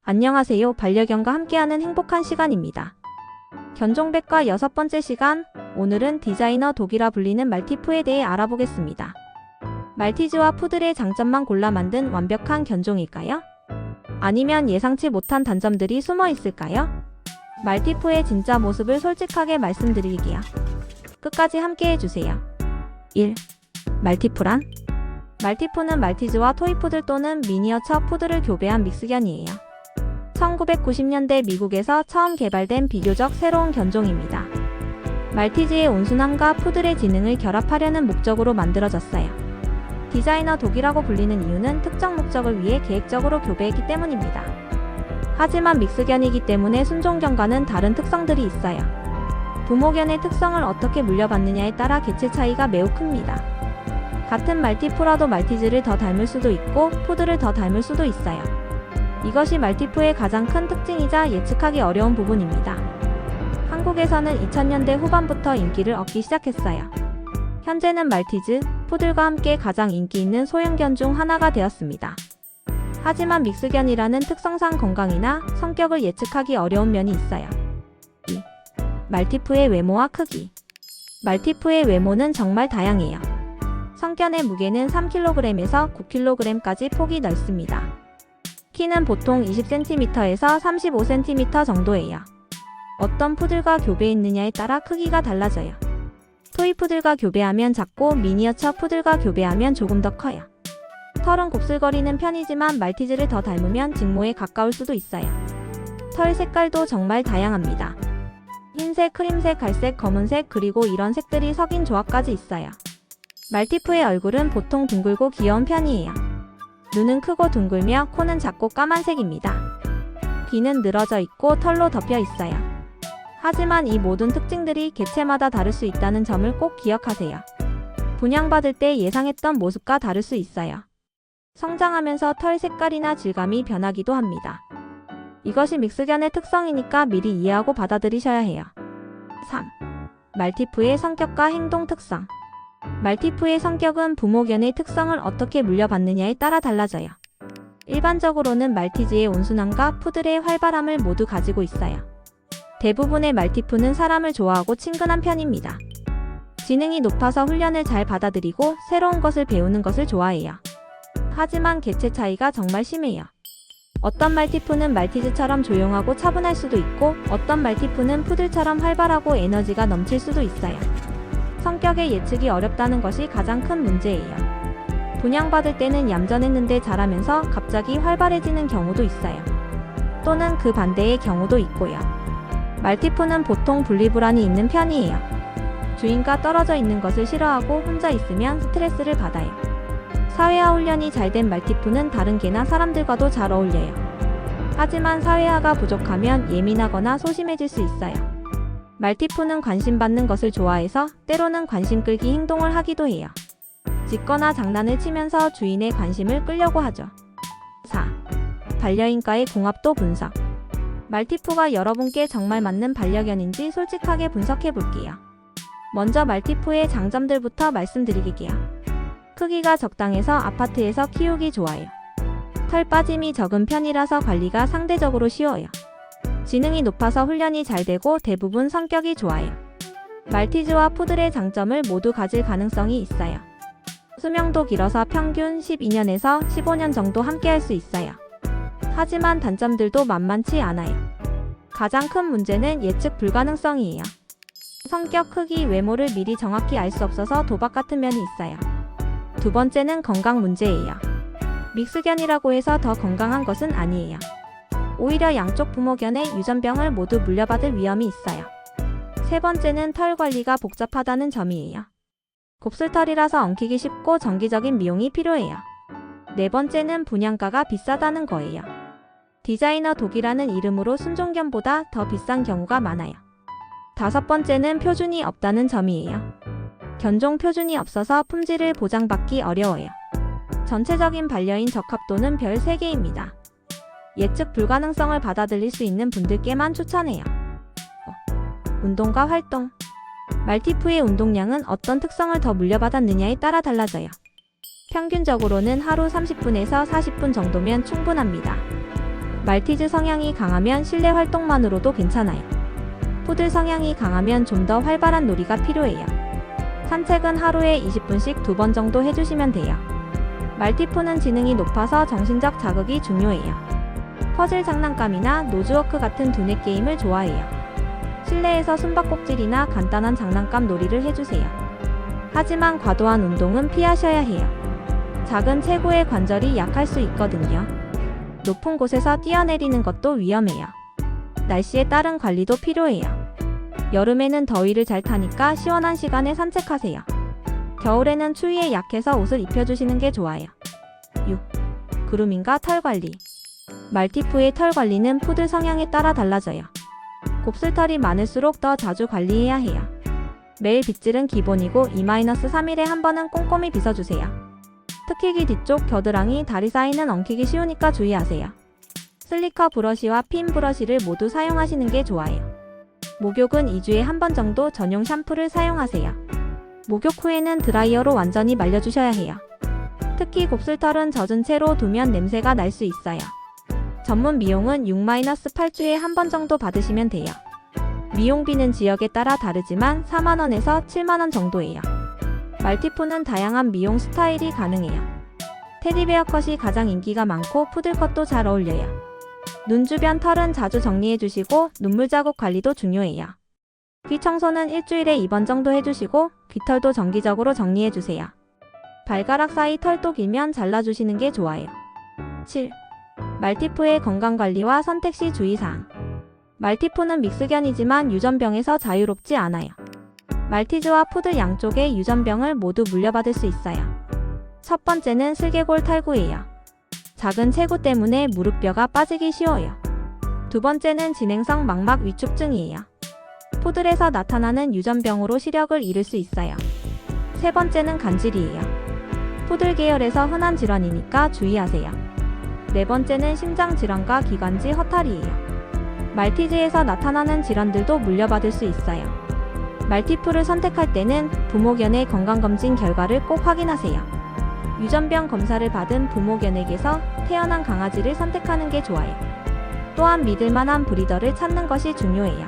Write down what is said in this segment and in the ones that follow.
안녕하세요. 반려견과 함께하는 행복한 시간입니다. 견종백과 6번째 시간, 오늘은 디자이너 독이라 불리는 말티푸에 대해 알아보겠습니다. 말티즈와 푸들의 장점만 골라 만든 완벽한 견종일까요? 아니면 예상치 못한 단점들이 숨어 있을까요? 말티푸의 진짜 모습을 솔직하게 말씀드릴게요. 끝까지 함께 해주세요. 1. 말티푸란? 말티푸는 말티즈와 토이푸들 또는 미니어처 푸들을 교배한 믹스견이에요. 1990년대 미국에서 처음 개발된 비교적 새로운 견종입니다. 말티즈의 온순함과 푸들의 지능을 결합하려는 목적으로 만들어졌어요. 디자이너 독이라고 불리는 이유는 특정 목적을 위해 계획적으로 교배했기 때문입니다. 하지만 믹스견이기 때문에 순종견과는 다른 특성들이 있어요. 부모견의 특성을 어떻게 물려받느냐에 따라 개체 차이가 매우 큽니다. 같은 말티푸라도 말티즈를 더 닮을 수도 있고 푸들을 더 닮을 수도 있어요. 이것이 말티푸의 가장 큰 특징이자 예측하기 어려운 부분입니다. 한국에서는 2000년대 후반부터 인기를 얻기 시작했어요. 현재는 말티즈, 푸들과 함께 가장 인기 있는 소형견 중 하나가 되었습니다. 하지만 믹스견이라는 특성상 건강이나 성격을 예측하기 어려운 면이 있어요. 2. 말티푸의 외모와 크기. 말티푸의 외모는 정말 다양해요. 성견의 무게는 3kg에서 9kg까지 폭이 넓습니다. 키는 보통 20cm에서 35cm 정도예요. 어떤 푸들과 교배했느냐에 따라 크기가 달라져요. 토이푸들과 교배하면 작고 미니어처 푸들과 교배하면 조금 더 커요. 털은 곱슬거리는 편이지만 말티즈를 더 닮으면 직모에 가까울 수도 있어요. 털 색깔도 정말 다양합니다. 흰색, 크림색, 갈색, 검은색 그리고 이런 색들이 섞인 조합까지 있어요. 말티푸의 얼굴은 보통 둥글고 귀여운 편이에요. 눈은 크고 둥글며 코는 작고 까만색입니다. 귀는 늘어져 있고 털로 덮여 있어요. 하지만 이 모든 특징들이 개체마다 다를 수 있다는 점을 꼭 기억하세요. 분양받을 때 예상했던 모습과 다를 수 있어요. 성장하면서 털 색깔이나 질감이 변하기도 합니다. 이것이 믹스견의 특성이니까 미리 이해하고 받아들이셔야 해요. 3. 말티푸의 성격과 행동 특성. 말티푸의 성격은 부모견의 특성을 어떻게 물려받느냐에 따라 달라져요. 일반적으로는 말티즈의 온순함과 푸들의 활발함을 모두 가지고 있어요. 대부분의 말티푸는 사람을 좋아하고 친근한 편입니다. 지능이 높아서 훈련을 잘 받아들이고 새로운 것을 배우는 것을 좋아해요. 하지만 개체 차이가 정말 심해요. 어떤 말티푸는 말티즈처럼 조용하고 차분할 수도 있고 어떤 말티푸는 푸들처럼 활발하고 에너지가 넘칠 수도 있어요. 성격의 예측이 어렵다는 것이 가장 큰 문제예요. 분양받을 때는 얌전했는데 자라면서 갑자기 활발해지는 경우도 있어요. 또는 그 반대의 경우도 있고요. 말티푸는 보통 분리불안이 있는 편이에요. 주인과 떨어져 있는 것을 싫어하고 혼자 있으면 스트레스를 받아요. 사회화 훈련이 잘 된 말티푸는 다른 개나 사람들과도 잘 어울려요. 하지만 사회화가 부족하면 예민하거나 소심해질 수 있어요. 말티푸는 관심받는 것을 좋아해서 때로는 관심 끌기 행동을 하기도 해요. 짖거나 장난을 치면서 주인의 관심을 끌려고 하죠. 4. 반려인과의 궁합도 분석. 말티푸가 여러분께 정말 맞는 반려견인지 솔직하게 분석해 볼게요. 먼저 말티푸의 장점들부터 말씀드릴게요. 크기가 적당해서 아파트에서 키우기 좋아요. 털 빠짐이 적은 편이라서 관리가 상대적으로 쉬워요. 지능이 높아서 훈련이 잘 되고 대부분 성격이 좋아요. 말티즈와 푸들의 장점을 모두 가질 가능성이 있어요. 수명도 길어서 평균 12년에서 15년 정도 함께할 수 있어요. 하지만 단점들도 만만치 않아요. 가장 큰 문제는 예측 불가능성이에요. 성격, 크기, 외모를 미리 정확히 알 수 없어서 도박 같은 면이 있어요. 두 번째는 건강 문제예요. 믹스견이라고 해서 더 건강한 것은 아니에요. 오히려 양쪽 부모견의 유전병을 모두 물려받을 위험이 있어요. 세 번째는 털 관리가 복잡하다는 점이에요. 곱슬털이라서 엉키기 쉽고 정기적인 미용이 필요해요. 네 번째는 분양가가 비싸다는 거예요. 디자이너 독이라는 이름으로 순종견보다 더 비싼 경우가 많아요. 다섯 번째는 표준이 없다는 점이에요. 견종 표준이 없어서 품질을 보장받기 어려워요. 전체적인 반려인 적합도는 별 3개입니다. 예측 불가능성을 받아들일 수 있는 분들께만 추천해요. 운동과 활동. 말티푸의 운동량은 어떤 특성을 더 물려받았느냐에 따라 달라져요. 평균적으로는 하루 30분에서 40분 정도면 충분합니다. 말티즈 성향이 강하면 실내 활동만으로도 괜찮아요. 푸들 성향이 강하면 좀 더 활발한 놀이가 필요해요. 산책은 하루에 20분씩 2번 정도 해주시면 돼요. 말티푸는 지능이 높아서 정신적 자극이 중요해요. 퍼즐 장난감이나 노즈워크 같은 두뇌 게임을 좋아해요. 실내에서 숨바꼭질이나 간단한 장난감 놀이를 해주세요. 하지만 과도한 운동은 피하셔야 해요. 작은 체구의 관절이 약할 수 있거든요. 높은 곳에서 뛰어내리는 것도 위험해요. 날씨에 따른 관리도 필요해요. 여름에는 더위를 잘 타니까 시원한 시간에 산책하세요. 겨울에는 추위에 약해서 옷을 입혀주시는 게 좋아요. 6. 그루밍과 털 관리. 말티푸의 털 관리는 푸들 성향에 따라 달라져요. 곱슬털이 많을수록 더 자주 관리해야 해요. 매일 빗질은 기본이고 2-3일에 한 번은 꼼꼼히 빗어주세요. 특히 귀 뒤쪽 겨드랑이, 다리 사이는 엉키기 쉬우니까 주의하세요. 슬리커 브러쉬와 핀 브러쉬를 모두 사용하시는 게 좋아요. 목욕은 2주에 한 번 정도 전용 샴푸를 사용하세요. 목욕 후에는 드라이어로 완전히 말려주셔야 해요. 특히 곱슬털은 젖은 채로 두면 냄새가 날 수 있어요. 전문 미용은 6-8주에 한 번 정도 받으시면 돼요. 미용비는 지역에 따라 다르지만 4만원에서 7만원 정도예요. 말티푸는 다양한 미용 스타일이 가능해요. 테디베어 컷이 가장 인기가 많고 푸들컷도 잘 어울려요. 눈 주변 털은 자주 정리해주시고 눈물 자국 관리도 중요해요. 귀 청소는 일주일에 2번 정도 해주시고 귀털도 정기적으로 정리해주세요. 발가락 사이 털도 길면 잘라주시는 게 좋아요. 7. 말티푸의 건강관리와 선택시 주의사항. 말티푸는 믹스견이지만 유전병에서 자유롭지 않아요. 말티즈와 푸들 양쪽에 유전병을 모두 물려받을 수 있어요. 첫 번째는 슬개골 탈구예요. 작은 체구 때문에 무릎뼈가 빠지기 쉬워요. 두 번째는 진행성 망막 위축증이에요. 푸들에서 나타나는 유전병으로 시력을 잃을 수 있어요. 세 번째는 간질이에요. 푸들 계열에서 흔한 질환이니까 주의하세요. 네 번째는 심장질환과 기관지 허탈이에요. 말티즈에서 나타나는 질환들도 물려받을 수 있어요. 말티푸를 선택할 때는 부모견의 건강검진 결과를 꼭 확인하세요. 유전병 검사를 받은 부모견에게서 태어난 강아지를 선택하는 게 좋아요. 또한 믿을만한 브리더를 찾는 것이 중요해요.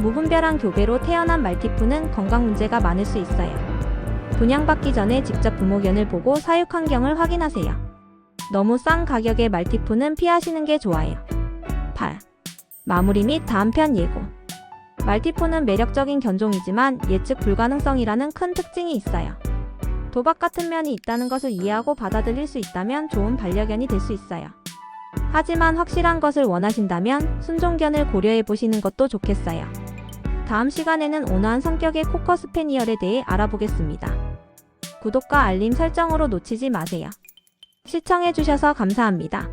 무분별한 교배로 태어난 말티푸는 건강 문제가 많을 수 있어요. 분양받기 전에 직접 부모견을 보고 사육 환경을 확인하세요. 너무 싼 가격의 말티푸는 피하시는 게 좋아요. 8. 마무리 및 다음 편 예고. 말티푸는 매력적인 견종이지만 예측 불가능성이라는 큰 특징이 있어요. 도박 같은 면이 있다는 것을 이해하고 받아들일 수 있다면 좋은 반려견이 될 수 있어요. 하지만 확실한 것을 원하신다면 순종견을 고려해 보시는 것도 좋겠어요. 다음 시간에는 온화한 성격의 코커 스패니얼에 대해 알아보겠습니다. 구독과 알림 설정으로 놓치지 마세요. 시청해주셔서 감사합니다.